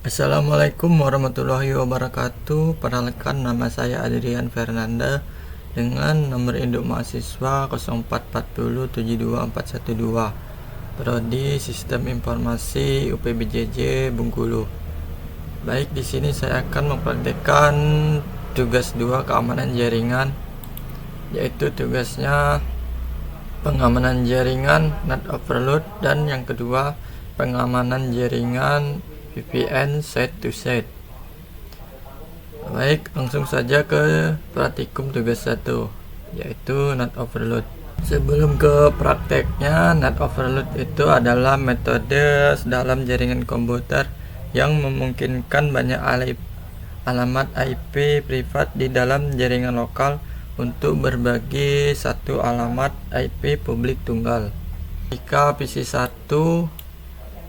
Assalamualaikum warahmatullahi wabarakatuh. Perkenalkan, nama saya Adrian Fernanda dengan nomor induk mahasiswa 0440724112, Prodi Sistem Informasi UPBJJ Bengkulu. Baik, di sini saya akan mempraktekkan tugas 2 keamanan jaringan, yaitu tugasnya pengamanan jaringan NAT overload, dan yang kedua pengamanan jaringan VPN site to site. Baik, langsung saja ke praktikum tugas 1, yaitu NAT overload. Sebelum ke prakteknya, NAT overload itu adalah metode dalam jaringan komputer yang memungkinkan banyak alamat IP privat di dalam jaringan lokal untuk berbagi satu alamat IP publik tunggal. Jika PC 1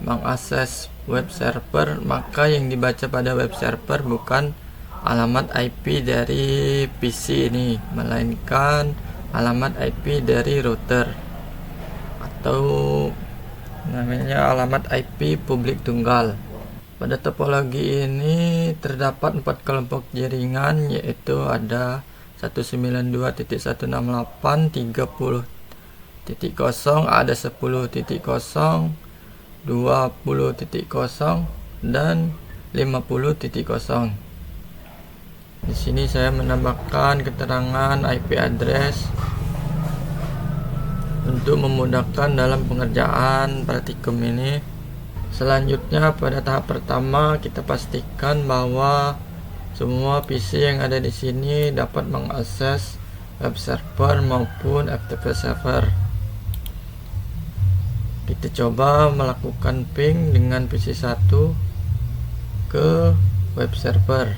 mengakses web server, maka yang dibaca pada web server bukan alamat IP dari PC ini, melainkan alamat IP dari router, atau namanya alamat IP publik tunggal. Pada topologi ini terdapat 4 kelompok jaringan, yaitu ada 192.168.30.0, ada 10.0, 20.0, dan 50.0. Di sini saya menambahkan keterangan IP address untuk memudahkan dalam pengerjaan praktikum ini. Selanjutnya, pada tahap pertama kita pastikan bahwa semua PC yang ada di sini dapat mengakses web server maupun FTP server. Kita coba melakukan ping dengan PC 1 ke web server.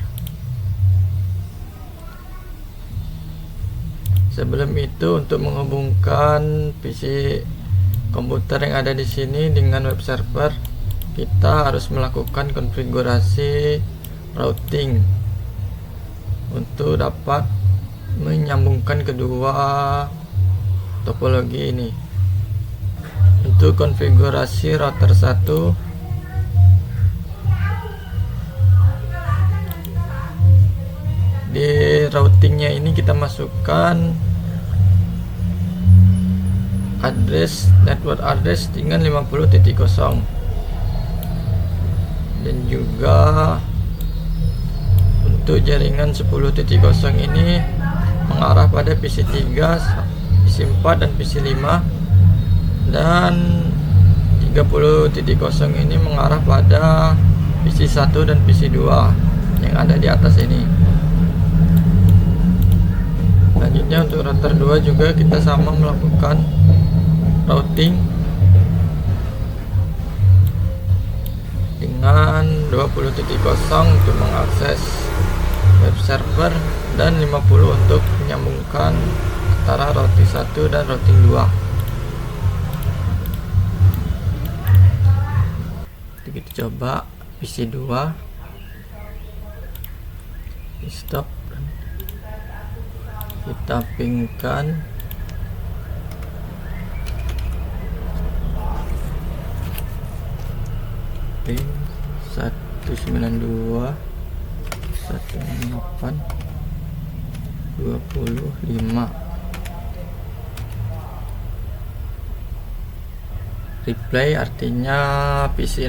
Sebelum itu, untuk menghubungkan PC komputer yang ada di sini dengan web server, kita harus melakukan konfigurasi routing untuk dapat menyambungkan kedua topologi ini. Untuk konfigurasi router 1, di routingnya ini kita masukkan network address dengan 50.0, dan juga untuk jaringan 10.0 ini mengarah pada PC 3, PC 4, dan PC 5, dan 30.0 ini mengarah pada PC 1 dan PC 2 yang ada di atas ini. Selanjutnya, untuk router 2 juga kita sama melakukan routing dengan 20.0 untuk mengakses web server dan 50 untuk menyambungkan antara routing 1 dan routing 2. Kita coba PC 2, di stop, kita pingkan ping 192.168.25. Replay artinya PC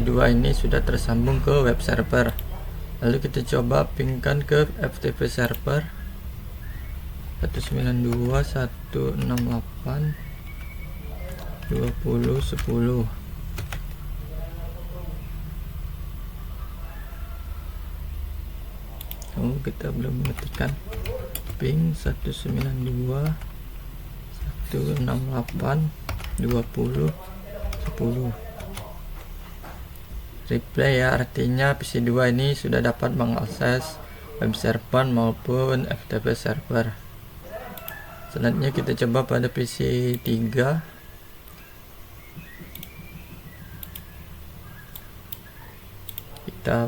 2 ini sudah tersambung ke web server. Lalu kita coba pingkan ke FTP server 192.168.20.10. Kita belum mengetikkan ping 192.168.20.10. Replay ya, artinya PC 2 ini sudah dapat mengakses web server maupun FTP server. Selanjutnya kita coba pada PC 3. Kita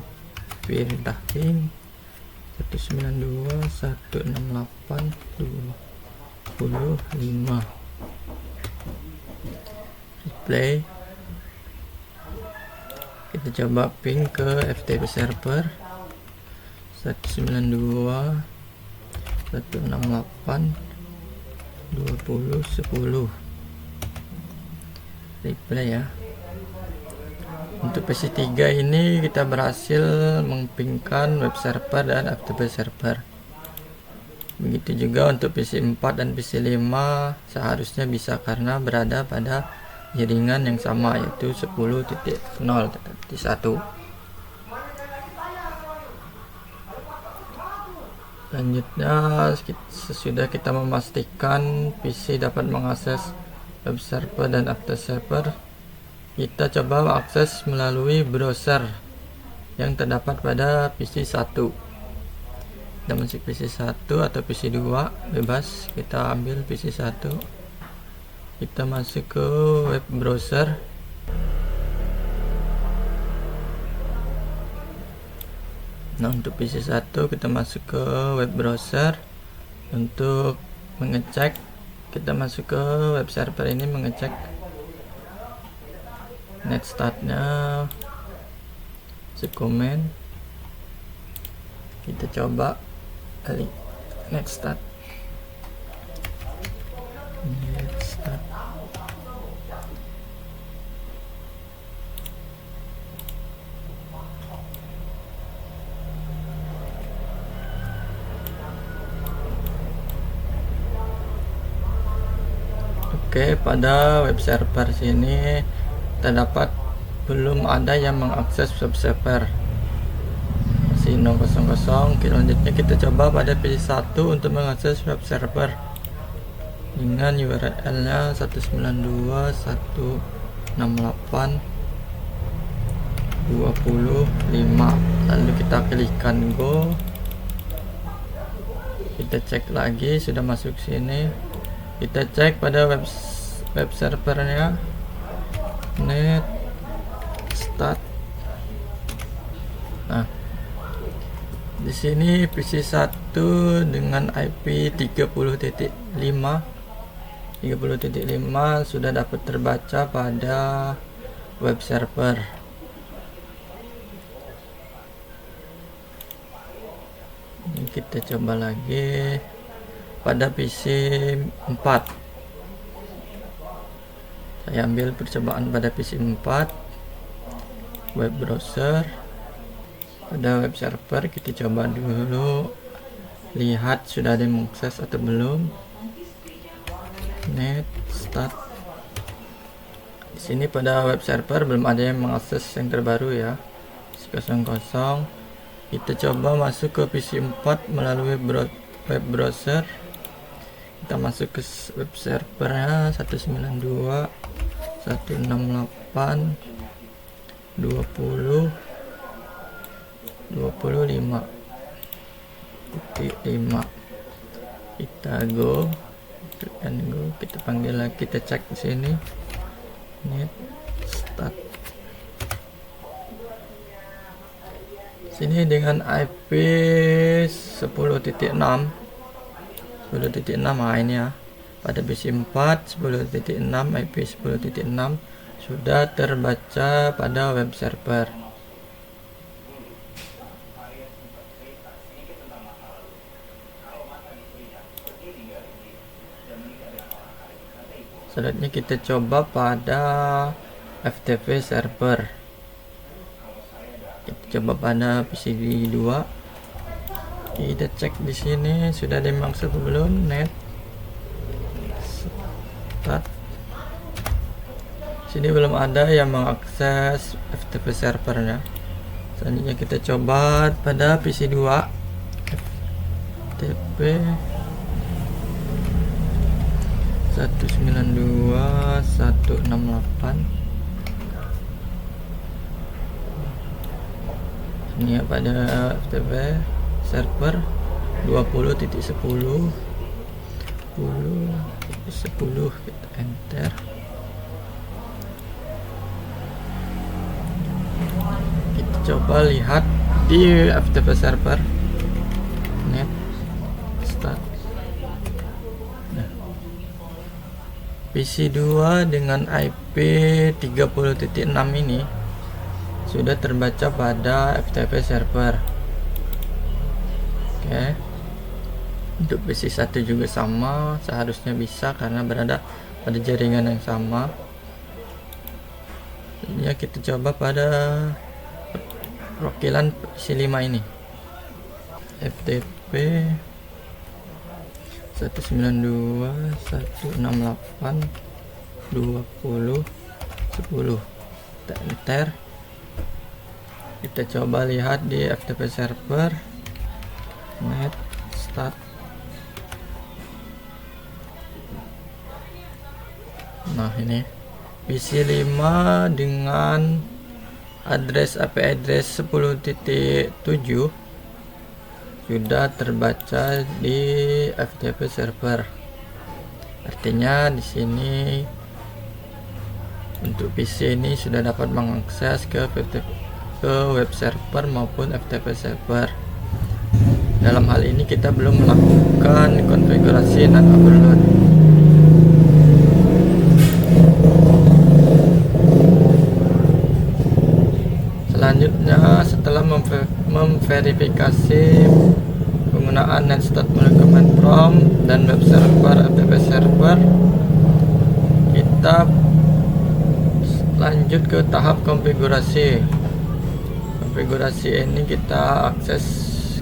perintah ping 192.168.25. Replay. Kita coba ping ke FTP server 192.168.20.10. Replay ya. Untuk PC3 ini kita berhasil mengpingkan web server dan FTP server. Begitu juga untuk PC4 dan PC5 seharusnya bisa karena berada pada jaringan yang sama, yaitu 10.0.1. Selanjutnya, sesudah kita memastikan PC dapat mengakses web server dan FTP server, kita coba mengakses melalui browser yang terdapat pada PC1. Kita masuk PC1 atau PC2 bebas, kita ambil PC1. Kita masuk ke web browser. Nah, untuk PC1 kita masuk ke web browser untuk mengecek. Kita masuk ke web server ini mengecek net startnya, subcommand. Kita coba kali net start. Oke, pada web server sini terdapat belum ada yang mengakses web server, masih 000. Selanjutnya kita coba pada PC1 untuk mengakses web server dengan URL nya 192.168.20.5. lalu kita klikkan go. Kita cek lagi sudah masuk sini. Kita cek pada web servernya net start. Nah, di sini PC1 dengan IP 30.5 sudah dapat terbaca pada web server. Ini kita coba lagi pada PC4. Saya ambil percobaan pada PC4, web browser, pada web server. Kita coba dulu lihat sudah ada yang mengakses atau belum. Net start. Di sini pada web server belum ada yang mengakses yang terbaru ya, 00. Kita coba masuk ke PC4 melalui web browser. Kita masuk ke web servernya 192.168.20.5. Kita go, dan go. Kita panggil lagi, kita cek di sini net start. Sini dengan IP 10.6. Nah ini ya, pada PC4 10.6, IP 10.6 sudah terbaca pada web server. Selanjutnya kita coba pada FTP server. Kita coba pada PC2. Kita cek di sini sudah ada yang masuk belum. Net start. Sini belum ada yang mengakses FTP servernya. Selanjutnya kita coba pada PC2 FTP 192.168. Ini ya, pada FTP server 20.10 kita enter. Kita coba lihat di FTP server net start. Nah, PC2 dengan IP 30.6 ini sudah terbaca pada FTP server. Oke, untuk PC1 juga sama, seharusnya bisa karena berada pada jaringan yang sama. Ya, kita coba pada perwakilan PC5 ini. FTP 192.168.20.10. Enter. Kita coba lihat di FTP server. Net start. Nah, ini PC5 dengan address IP address 10.7 sudah terbaca di FTP server. Artinya di sini untuk PC ini sudah dapat mengakses ke web server maupun FTP server. Dalam hal ini kita belum melakukan konfigurasi NAT overload. Selanjutnya, setelah memverifikasi penggunaan netstart melalui command prompt dan web server FTP server, kita lanjut ke tahap konfigurasi. Konfigurasi ini kita akses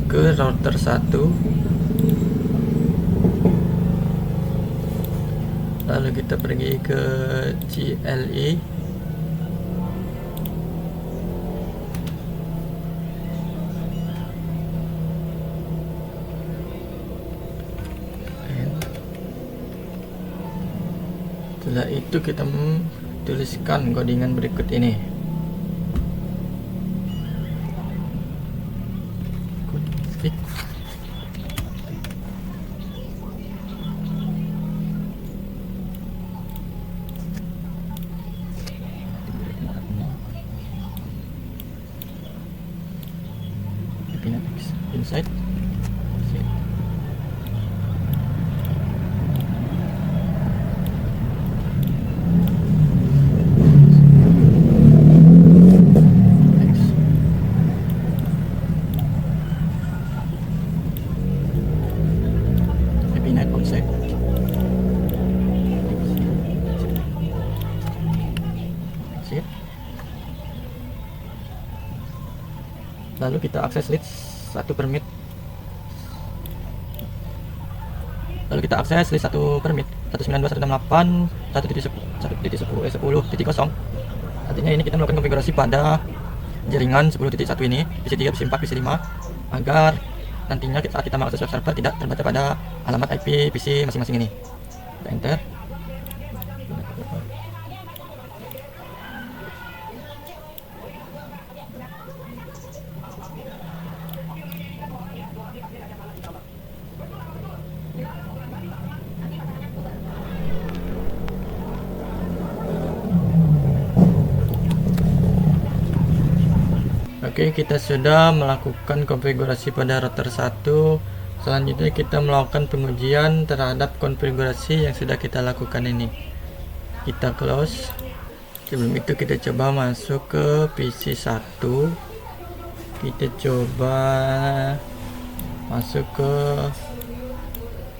ke router 1, lalu kita pergi ke GLI, setelah itu kita tuliskan codingan berikut ini. Config inside lalu kita akses list 1 permit. Lalu kita akses list 1 permit 192.168.1.10.10.0. Artinya ini kita melakukan konfigurasi pada jaringan 10.1 ini, PC3, PC4, PC5, agar nantinya saat kita mengakses web server tidak terbaca pada alamat IP PC masing-masing ini. Kita enter. Oke, kita sudah melakukan konfigurasi pada router 1. Selanjutnya kita melakukan pengujian terhadap konfigurasi yang sudah kita lakukan ini. Kita close. Sebelum itu kita coba masuk ke PC1. Kita coba masuk ke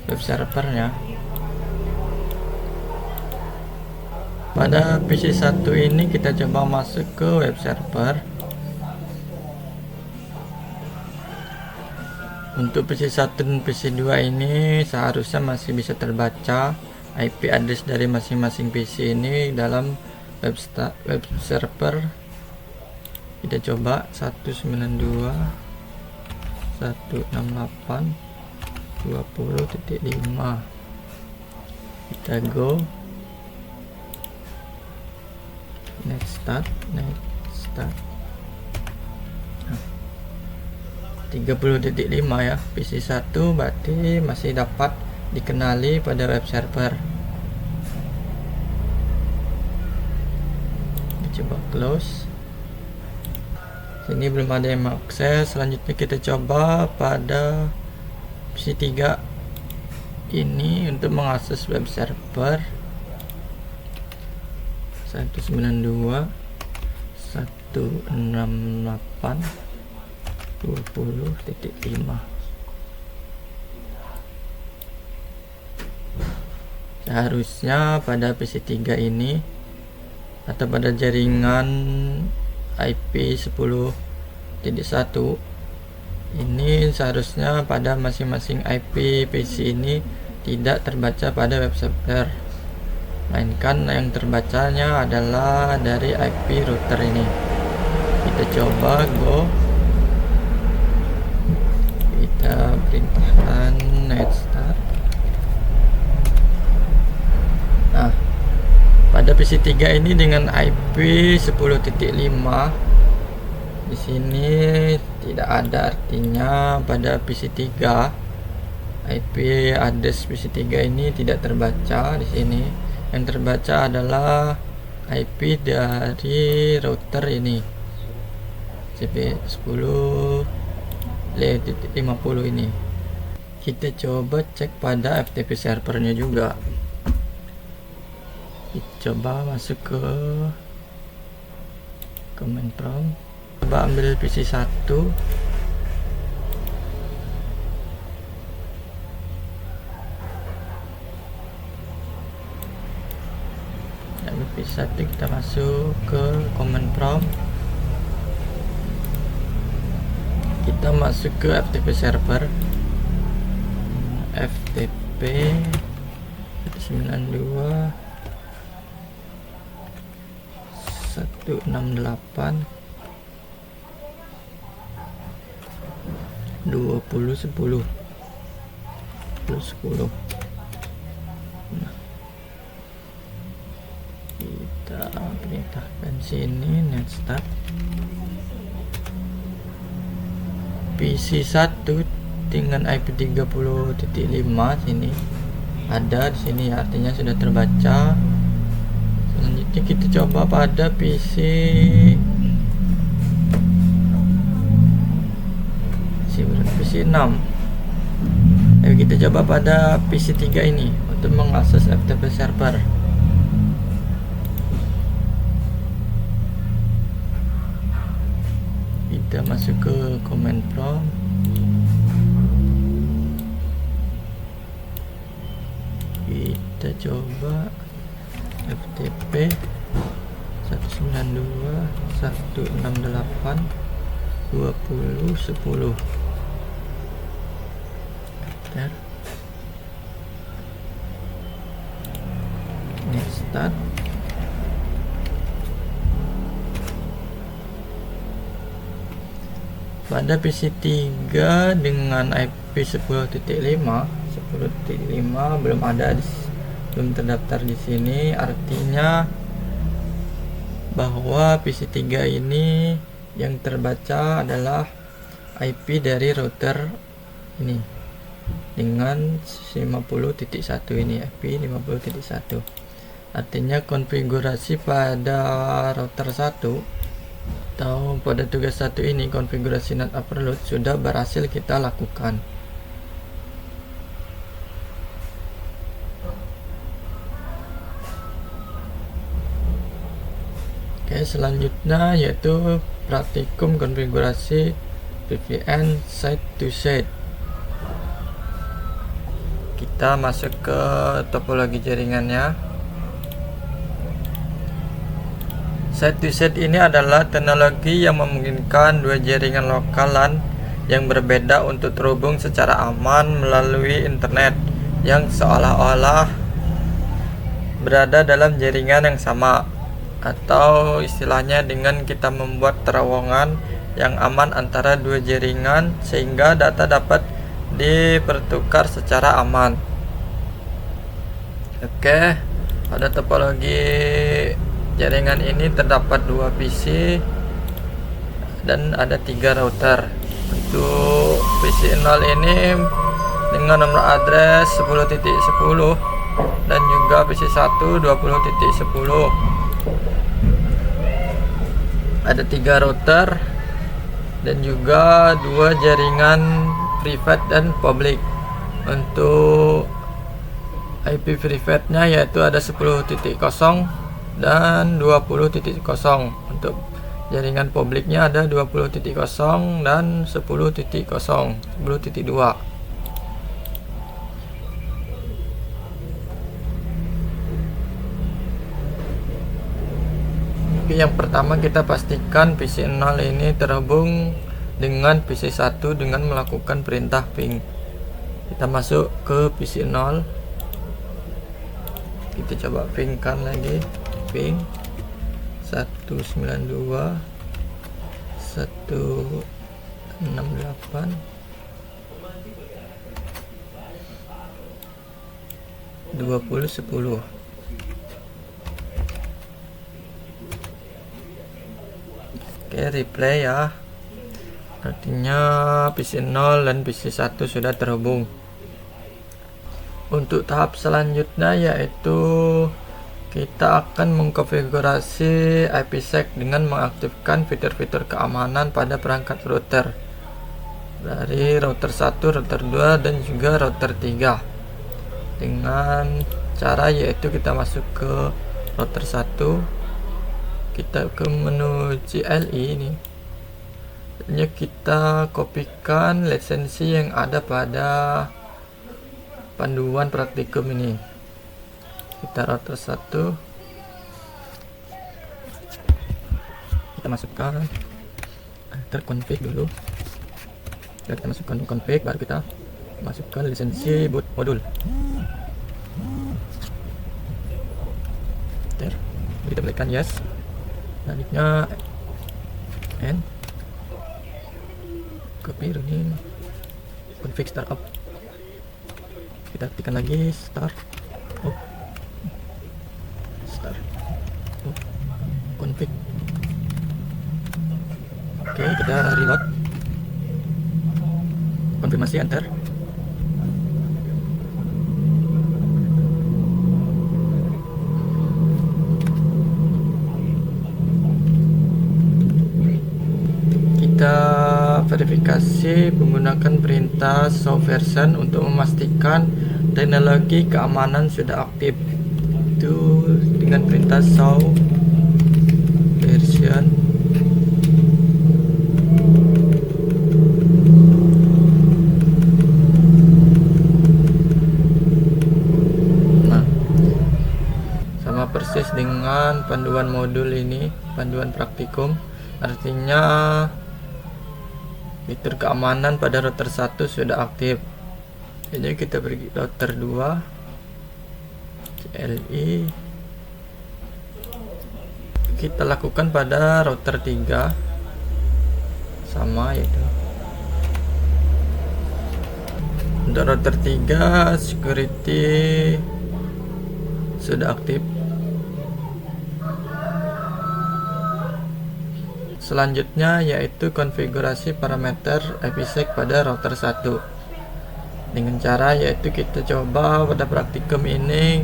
web servernya. Pada PC1 ini kita coba masuk ke web server. Untuk PC1 dan PC2 ini seharusnya masih bisa terbaca IP address dari masing-masing PC ini dalam web server. Kita coba 192.168.20.5. Kita go next start 30.5 ya. PC1 berarti masih dapat dikenali pada web server. Kita coba close. Sini belum ada yang mengakses. Selanjutnya kita coba pada PC3 ini untuk mengakses web server 192.168.20.5. 168.20.5. Seharusnya pada PC3 ini atau pada jaringan IP 10.1 ini seharusnya pada masing-masing IP PC ini tidak terbaca pada web server, melainkan yang terbacanya adalah dari IP router ini. Kita coba go, kita perintahkan net start. Nah, pada PC3 ini dengan IP 10.5 di sini tidak ada artinya pada PC3 IP address PC3 ini tidak terbaca di sini. Yang terbaca adalah IP dari router ini CP10.50 ini. Kita coba cek pada FTP servernya juga. Kita coba masuk ke command prompt, coba ambil PC1, PC1 kita masuk ke command prompt, kita masuk ke FTP server, FTP 192.168.20.10. Nah, kita perintahkan sini net start. PC1 dengan IP 30.5 sini ada di sini, artinya sudah terbaca. Selanjutnya kita coba pada PC6. Ayo kita coba pada PC3 ini untuk mengakses FTP server. Kita masuk ke command prompt, kita coba FTP 192.168.20.10. Net start. Pada PC3 dengan IP 10.5 belum ada, belum terdaftar di sini, artinya bahwa PC3 ini yang terbaca adalah IP dari router ini dengan 50.1 ini, IP 50.1. Artinya konfigurasi pada router 1 atau pada tugas 1 ini, konfigurasi NAT overload sudah berhasil kita lakukan. Oke, selanjutnya yaitu praktikum konfigurasi VPN site to site. Kita masuk ke topologi jaringannya. Site to site ini adalah teknologi yang memungkinkan dua jaringan lokal LAN yang berbeda untuk terhubung secara aman melalui internet yang seolah-olah berada dalam jaringan yang sama, atau istilahnya dengan kita membuat terowongan yang aman antara dua jaringan sehingga data dapat dipertukar secara aman. Oke, pada topologi jaringan ini terdapat dua PC dan ada 3 router. Untuk PC0 ini dengan nomor address 10.10 dan juga PC1 20.10. Ada 3 router dan juga 2 jaringan private dan public. Untuk IP private-nya yaitu ada 10.0 dan 20.0. Untuk Jaringan publiknya ada 20.0 dan 10.0, 10.2. Oke, yang pertama kita pastikan PC 0 ini terhubung dengan PC 1 dengan melakukan perintah ping. Kita masuk ke PC 0. Kita coba pingkan lagi. Ping 192 168 2010. Oke, replay ya. Artinya PC 0 dan PC 1 sudah terhubung. Untuk tahap selanjutnya yaitu kita akan mengkonfigurasi IPsec dengan mengaktifkan fitur-fitur keamanan pada perangkat router dari router 1, router 2 dan juga router 3 dengan cara yaitu kita masuk ke router 1, kita ke menu CLI ini. Selanjutnya kita kopikan lisensi yang ada pada panduan praktikum ini. Kita router 1, kita masukkan terconfig dulu. Kita masukkan config, baru kita masukkan lisensi boot modul. Kita berikan yes. Selanjutnya and copy running config startup. Kita tekan lagi start config. Oke, kita reload, konfirmasi, enter. Kita verifikasi menggunakan perintah show version untuk memastikan teknologi keamanan sudah aktif. Itu dengan perintah show version. Nah, sama persis dengan panduan modul ini, panduan praktikum. Artinya fitur keamanan pada router 1 sudah aktif. Jadi kita pergi router 2 CLI, kita lakukan pada router 3 sama, yaitu untuk router 3 security sudah aktif. Selanjutnya yaitu konfigurasi parameter IPsec pada router 1 dengan cara yaitu kita coba pada praktikum ini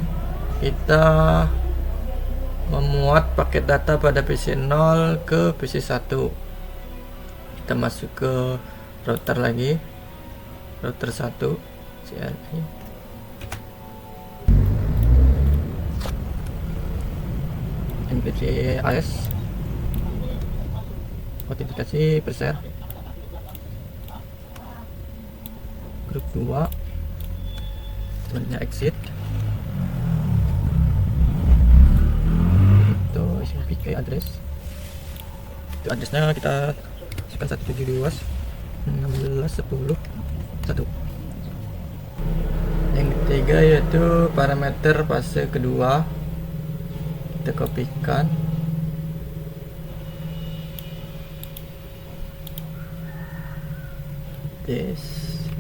kita memuat paket data pada PC 0 ke PC 1. Kita masuk ke router lagi, router 1 CLI. MPC AS, autentifikasi perser, grup 2, selanjutnya exit. Itu SMPK address. Itu addressnya kita masukkan 172.16.10.1. Yang ketiga yaitu parameter fase kedua, kita kopikan. BSP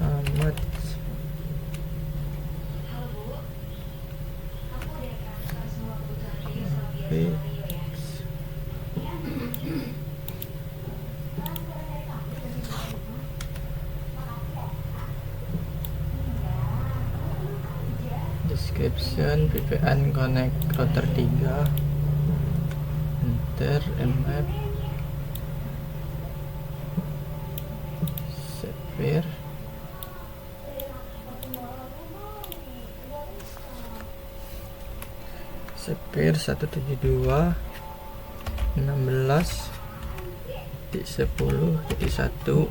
Ahmad description VPN connect router 3, enter mmap severe Sphere 172.16.10.1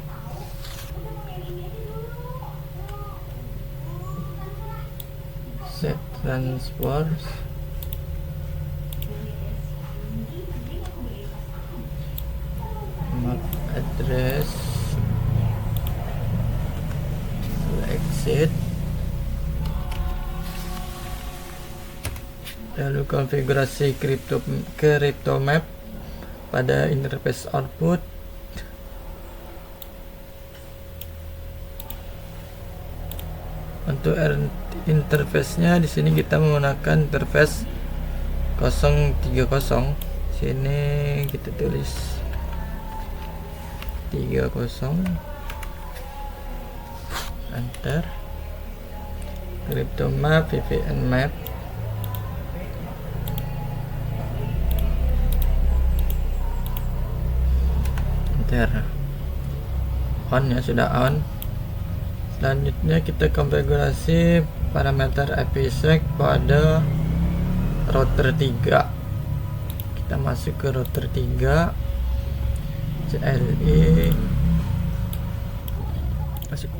set transpose MAC address exit, lalu konfigurasi crypto map pada interface output. Untuk interface-nya di sini kita menggunakan interface 030. Sini kita tulis 30, enter. Crypto map, VPN map, enter. On ya, sudah on. Selanjutnya kita konfigurasi parameter IPsec pada router 3. Kita masuk ke router 3, CLI, masuk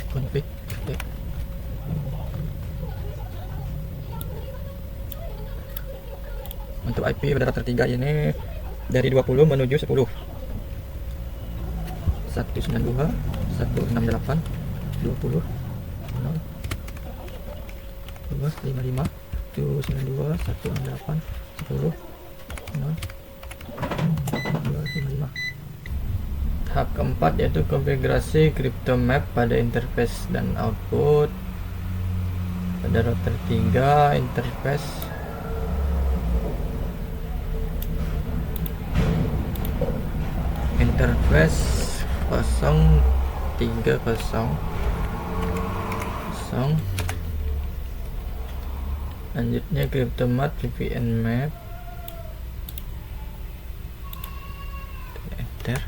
config. Untuk IP pada router 3 ini dari 20 menuju 10. 192, 168, 20, 0, 255, 192, 168, 10, 0, 255. Tahap keempat yaitu konfigurasi crypto map pada interface dan output. Pada router 3, interface interface 030. Lanjutnya crypto map, VPN map, enter.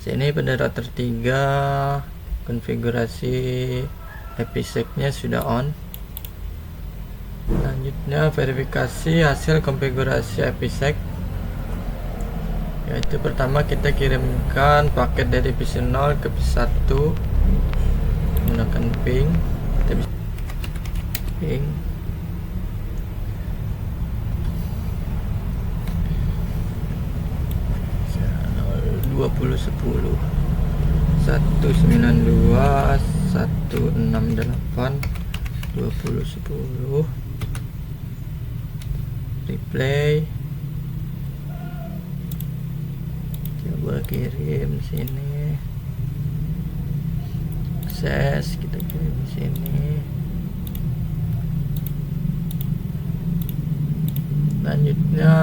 Sini pada router 3 konfigurasi IPsec nya sudah on. Selanjutnya verifikasi hasil konfigurasi IPsec, yaitu pertama kita kirimkan paket dari PC0 ke PC1 menggunakan ping. Kita bisa ping 2010 192 168 2010 replay. Coba kirim sini, akses, kita kirim sini. Selanjutnya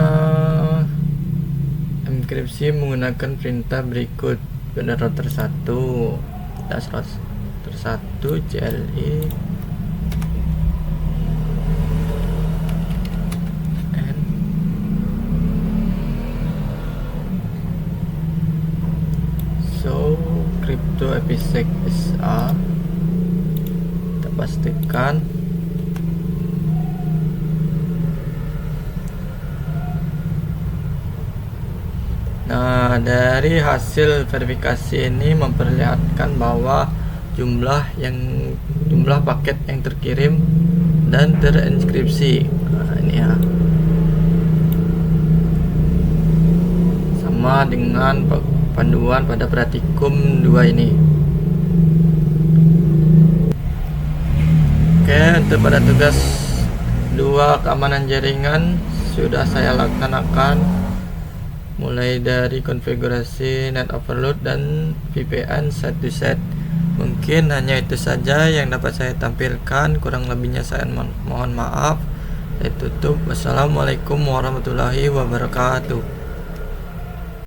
enkripsi menggunakan perintah berikut pada router 1. Kita router 1 CLI crypto IPsec SA, kita pastikan. Nah, dari hasil verifikasi ini memperlihatkan bahwa jumlah paket yang terkirim dan terenkripsi, nah, ini ya, sama dengan panduan pada praktikum 2 ini. Oke, untuk pada tugas 2 keamanan jaringan sudah saya laksanakan, mulai dari konfigurasi net overload dan VPN set to set. Mungkin hanya itu saja yang dapat saya tampilkan, kurang lebihnya saya mohon maaf. Saya tutup. Wassalamualaikum warahmatullahi wabarakatuh.